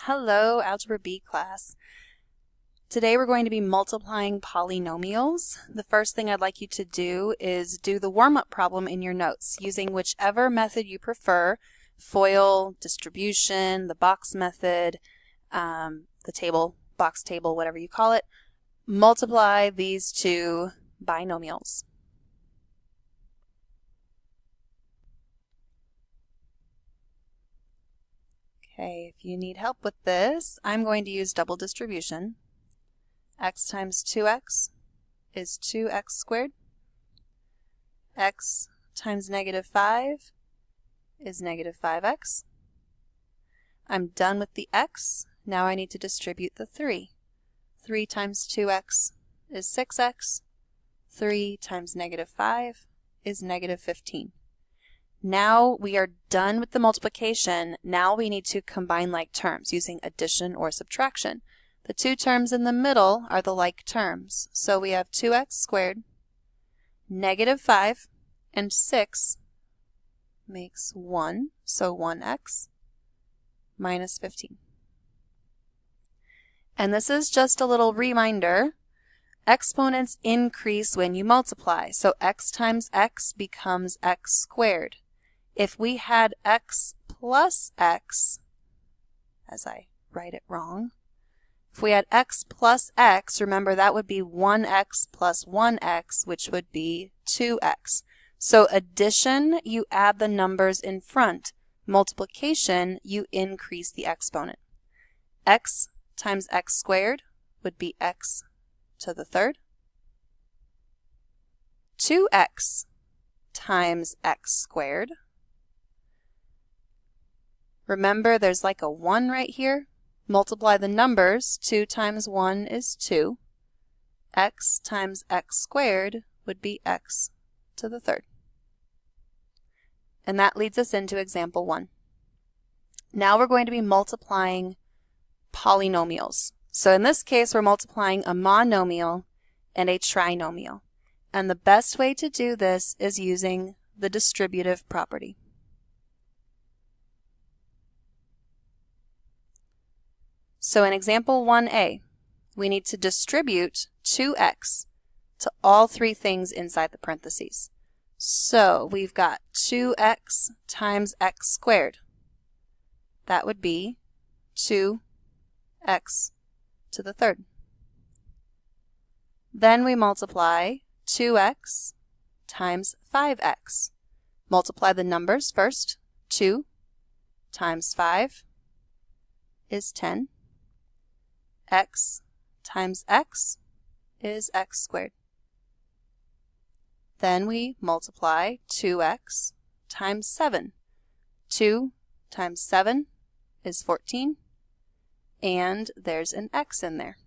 Hello, Algebra B class. Today we're going to be multiplying polynomials. The first thing I'd like you to do is do the warm-up problem in your notes using whichever method you prefer, FOIL, distribution, the box method, the table, box table, whatever you call it. Multiply these two binomials. Okay, if you need help with this, I'm going to use double distribution. X times 2x is 2x squared. X times negative 5 is negative 5x. I'm done with the x. Now I need to distribute the 3. 3 times 2x is 6x. 3 times negative 5 is negative 15. Now we are done with the multiplication. Now we need to combine like terms using addition or subtraction. The two terms in the middle are the like terms. So we have 2x squared, negative 5, and 6 makes 1, so 1x minus 15. And this is just a little reminder. Exponents increase when you multiply. So x times x becomes x squared. If we had x plus x, as I write it wrong, if we had x plus x, remember that would be 1x plus 1x, which would be 2x. So addition, you add the numbers in front. Multiplication, you increase the exponent. X times x squared would be x to the third. 2x times x squared. Remember, there's like a 1 right here. Multiply the numbers. 2 times 1 is 2. X times x squared would be x to the third. And that leads us into example 1. Now we're going to be multiplying polynomials. So in this case, we're multiplying a monomial and a trinomial. And the best way to do this is using the distributive property. So in example 1a, we need to distribute 2x to all three things inside the parentheses. So we've got 2x times x squared. That would be 2x to the third. Then we multiply 2x times 5x. Multiply the numbers first. 2 times 5 is 10. X times x is x squared. Then we multiply 2x times 7. 2 times 7 is 14, and there's an x in there.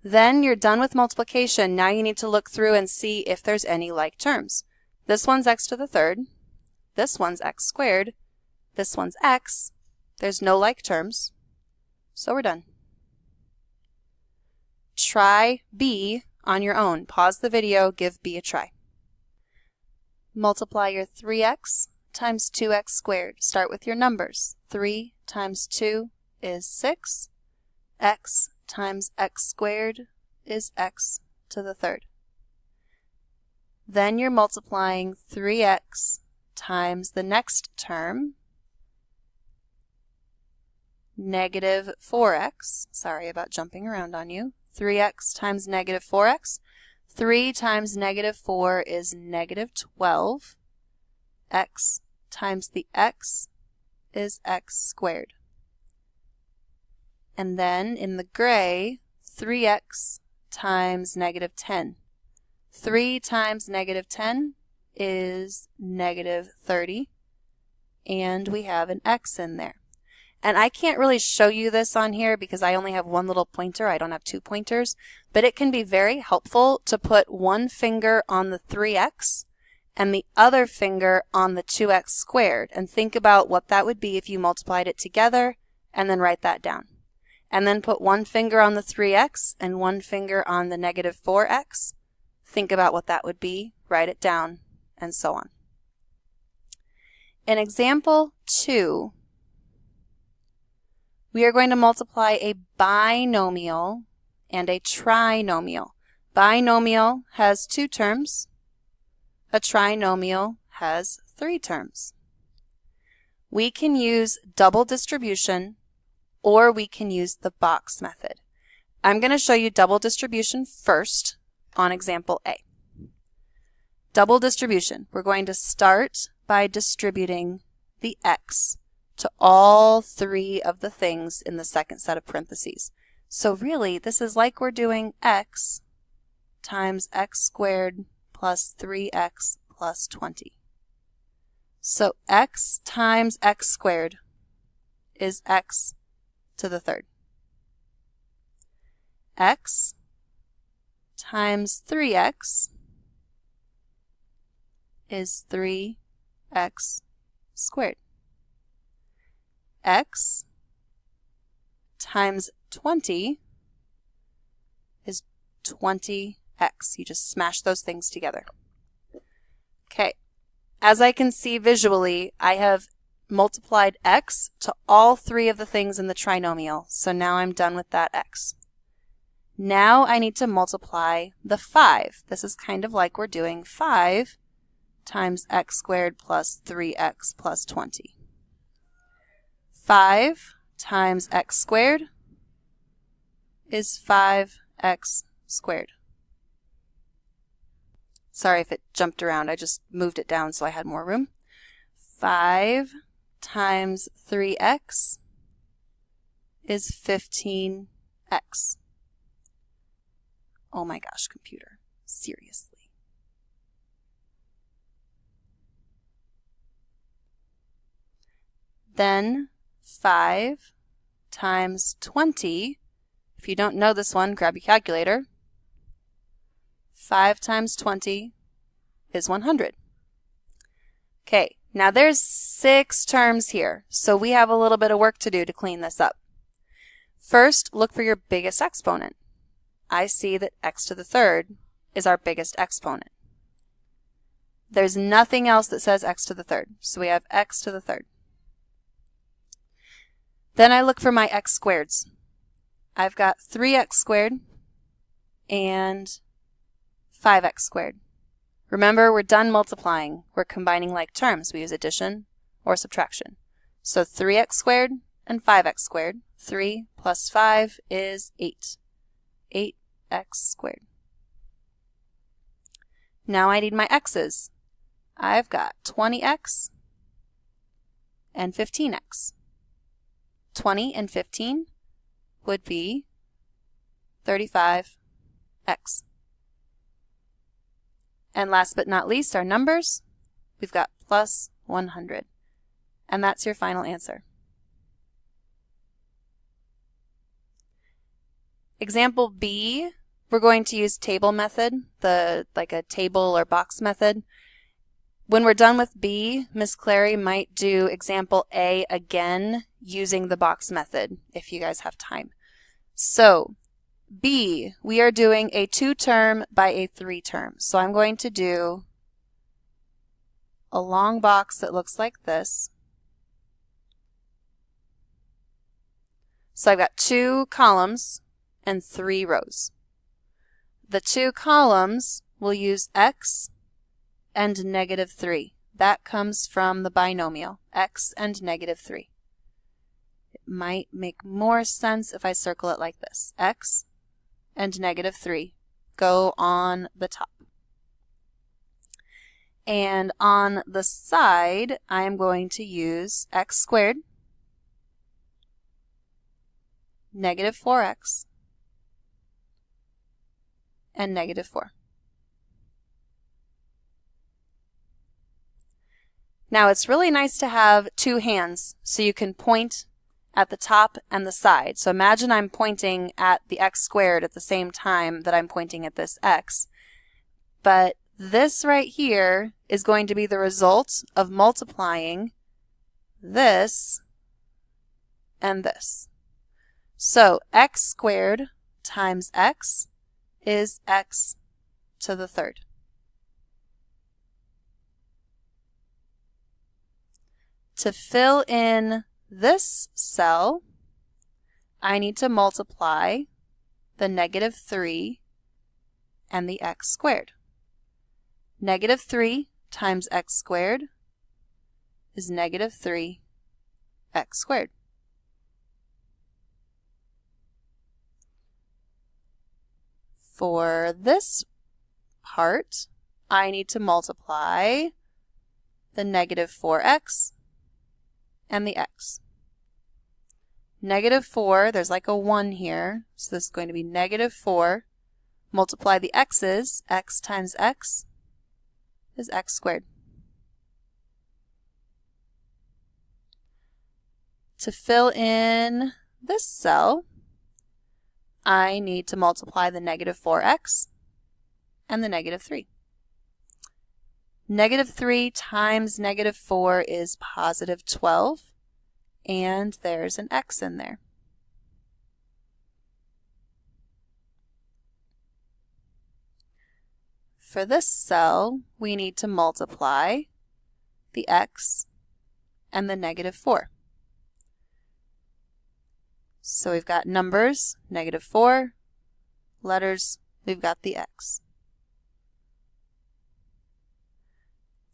Then you're done with multiplication. Now you need to look through and see if there's any like terms. This one's x to the third. This one's x squared. This one's x. There's no like terms, so we're done. Try B on your own. Pause the video, give B a try. Multiply your 3x times 2x squared. Start with your numbers. 3 times 2 is 6. X times x squared is x to the third. Then you're multiplying 3x times the next term, negative 4x. Sorry about jumping around on you. 3x times negative 4x. 3 times negative 4 is negative 12. X times the x is x squared. And then in the gray, 3x times negative 10. 3 times negative 10 is negative 30. And we have an x in there. And I can't really show you this on here because I only have one little pointer. I don't have two pointers. But it can be very helpful to put one finger on the 3x and the other finger on the 2x squared. And think about what that would be if you multiplied it together and then write that down. And then put one finger on the 3x and one finger on the negative 4x. Think about what that would be, write it down, and so on. In example 2, we are going to multiply a binomial and a trinomial. Binomial has 2 terms. A trinomial has 3 terms. We can use double distribution or we can use the box method. I'm going to show you double distribution first on example A. Double distribution. We're going to start by distributing the x to all 3 of the things in the second set of parentheses. So really, this is like we're doing x times x squared plus 3x plus 20. So x times x squared is x to the third. X times 3x is 3x squared. X times 20 is 20x. You just smash those things together. Okay, as I can see visually, I have multiplied x to all 3 of the things in the trinomial, so now I'm done with that x. Now I need to multiply the 5. This is kind of like we're doing 5 times x squared plus 3x plus 20. 5 times x squared is 5x squared. Sorry if it jumped around. I just moved it down so I had more room. 5 times 3x is 15x. Oh my gosh, computer. Seriously. Then 5 times 20. If you don't know this one, grab your calculator. 5 times 20 is 100. Okay, now there's 6 terms here, so we have a little bit of work to do to clean this up. First, look for your biggest exponent. I see that x to the third is our biggest exponent. There's nothing else that says x to the third, so we have x to the third. Then I look for my x squareds. I've got 3x squared and 5x squared. Remember, we're done multiplying. We're combining like terms. We use addition or subtraction. So 3x squared and 5x squared. 3 plus 5 is 8. 8x squared. Now I need my x's. I've got 20x and 15x. 20 and 15 would be 35x. And last but not least, our numbers, we've got plus 100. And that's your final answer. Example B, we're going to use table method, like a table or box method. When we're done with B, Miss Clary might do example A again using the box method, if you guys have time. So, B, we are doing a 2-term by a 3-term. So I'm going to do a long box that looks like this. So I've got 2 columns and 3 rows. The 2 columns will use x and negative 3. That comes from the binomial, x and negative 3. It might make more sense if I circle it like this. X and negative 3 go on the top. And on the side, I am going to use x squared, negative 4x, and negative 4. Now it's really nice to have 2 hands so you can point at the top and the side. So imagine I'm pointing at the x squared at the same time that I'm pointing at this x. But this right here is going to be the result of multiplying this and this. So x squared times x is x to the third. To fill in this cell, I need to multiply the negative 3 and the x squared. Negative 3 times x squared is negative 3x squared. For this part, I need to multiply the negative 4x and the x. Negative 4, there's like a 1 here, so this is going to be negative 4. Multiply the x's, x times x is x squared. To fill in this cell, I need to multiply the negative 4x and the negative 3. Negative 3 times negative 4 is positive 12, and there's an x in there. For this cell, we need to multiply the x and the negative 4. So we've got numbers, negative 4, letters, we've got the x.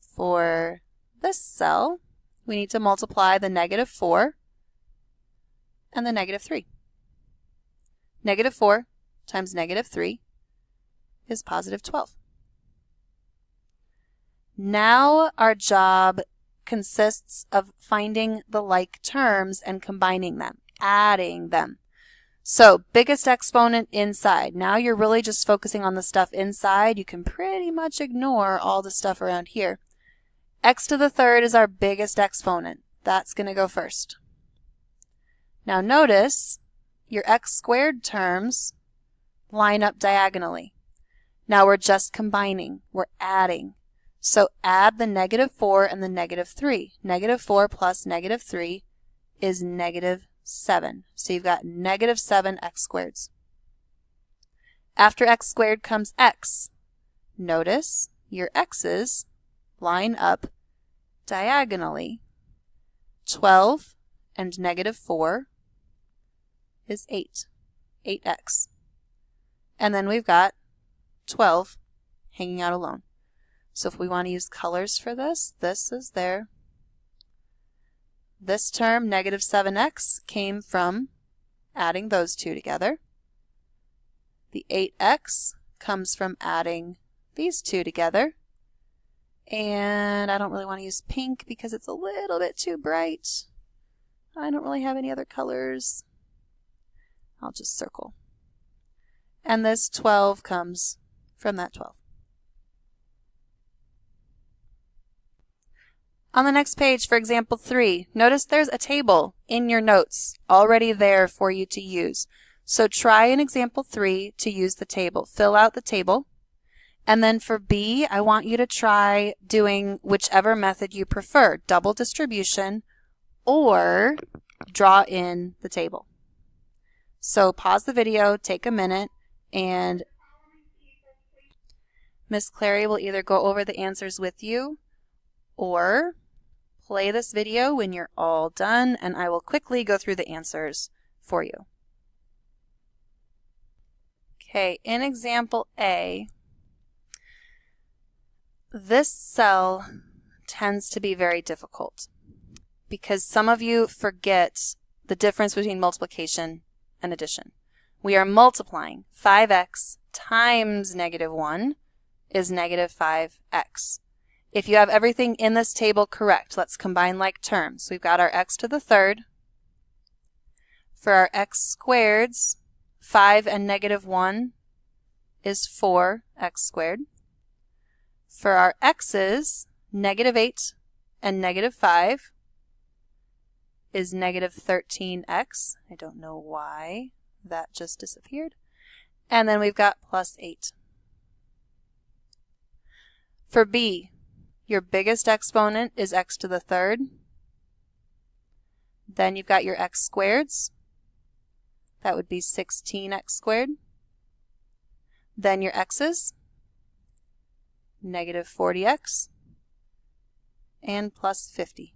For this cell, we need to multiply the negative 4 and the negative 3. Negative 4 times negative 3 is positive 12. Now our job consists of finding the like terms and combining them, adding them. So biggest exponent inside. Now you're really just focusing on the stuff inside. You can pretty much ignore all the stuff around here. X to the third is our biggest exponent. That's going to go first. Now notice your x squared terms line up diagonally. Now we're just combining. We're adding. So add the negative 4 and the negative 3. Negative 4 plus negative 3 is negative 7. So you've got negative 7 x squareds. After x squared comes x. Notice your x's line up diagonally. 12 and negative 4 is 8. 8x. And then we've got 12 hanging out alone. So if we want to use colors for this, this is there. This term, negative 7x, came from adding those two together. The 8x comes from adding these two together. And I don't really want to use pink because it's a little bit too bright. I don't really have any other colors. I'll just circle. And this 12 comes from that 12. On the next page, for example 3, notice there's a table in your notes already there for you to use. So try in example 3 to use the table. Fill out the table. And then for B, I want you to try doing whichever method you prefer, double distribution or draw in the table. So pause the video, take a minute, and Miss Clary will either go over the answers with you or play this video when you're all done, and I will quickly go through the answers for you. Okay, in example A, this cell tends to be very difficult because some of you forget the difference between multiplication and addition. We are multiplying. 5x times negative 1 is negative 5x. If you have everything in this table correct, let's combine like terms. We've got our x to the third. For our x squareds, 5 and negative 1 is 4x squared. For our x's, negative 8 and negative 5 is negative 13x. I don't know why that just disappeared. And then we've got plus 8. For B, your biggest exponent is x to the third. Then you've got your x squareds. That would be 16x squared. Then your x's, negative 40x, and plus 50.